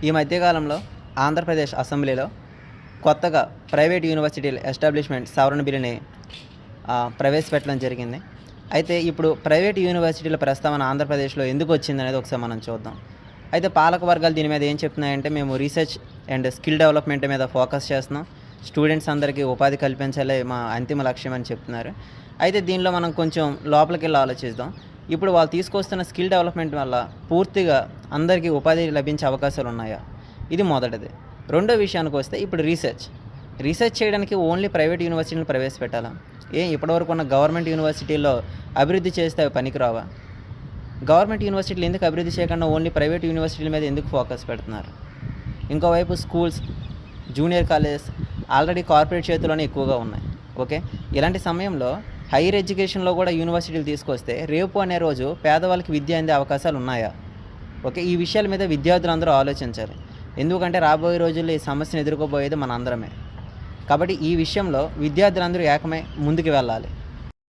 ఈ మధ్యకాలంలో ఆంధ్రప్రదేశ్ అసెంబ్లీలో కొత్తగా ప్రైవేట్ యూనివర్సిటీల ఎస్టాబ్లిష్మెంట్ సవరణ బిల్లుని ప్రవేశపెట్టడం జరిగింది. అయితే ఇప్పుడు ప్రైవేట్ యూనివర్సిటీల ప్రస్తావన ఆంధ్రప్రదేశ్లో ఎందుకు వచ్చిందనేది ఒకసారి మనం చూద్దాం. అయితే పాలక వర్గాలు దీని మీద ఏం చెప్తున్నాయంటే, మేము రీసెర్చ్ అండ్ స్కిల్ డెవలప్మెంట్ మీద ఫోకస్ చేస్తున్నాం, స్టూడెంట్స్ అందరికీ ఉపాధి కల్పించాలే మా అంతిమ లక్ష్యం అని చెప్తున్నారు. అయితే దీనిలో మనం కొంచెం లోపలికి వెళ్ళి ఆలోచిద్దాం. ఇప్పుడు వాళ్ళు తీసుకొస్తున్న స్కిల్ డెవలప్మెంట్ వల్ల పూర్తిగా అందరికీ ఉపాధి లభించే అవకాశాలు ఉన్నాయా? ఇది మొదటిది. రెండో విషయానికి వస్తే, ఇప్పుడు రీసెర్చ్ చేయడానికి ఓన్లీ ప్రైవేట్ యూనివర్సిటీలను ప్రవేశపెట్టాలా? ఇప్పటివరకు ఉన్న గవర్నమెంట్ యూనివర్సిటీల్లో అభివృద్ధి చేస్తే అవి పనికిరావా? గవర్నమెంట్ యూనివర్సిటీలు ఎందుకు అభివృద్ధి చేయకుండా ఓన్లీ ప్రైవేట్ యూనివర్సిటీల మీద ఎందుకు ఫోకస్ పెడుతున్నారు? ఇంకోవైపు schools, junior colleges already corporate చేతుల్లోనే ఎక్కువగా ఉన్నాయి. ఓకే, ఇలాంటి సమయంలో హైయర్ ఎడ్యుకేషన్లో కూడా యూనివర్సిటీలు తీసుకొస్తే రేపు అనే రోజు పేదవాళ్ళకి విద్య అందే అవకాశాలు ఉన్నాయా? ఓకే, ఈ విషయాల మీద విద్యార్థులందరూ ఆలోచించాలి. ఎందుకంటే రాబోయే రోజుల్లో ఈ సమస్యను ఎదుర్కోబోయేది మన అందరమే. కాబట్టి ఈ విషయంలో విద్యార్థులందరూ ఏకమై ముందుకు వెళ్ళాలి.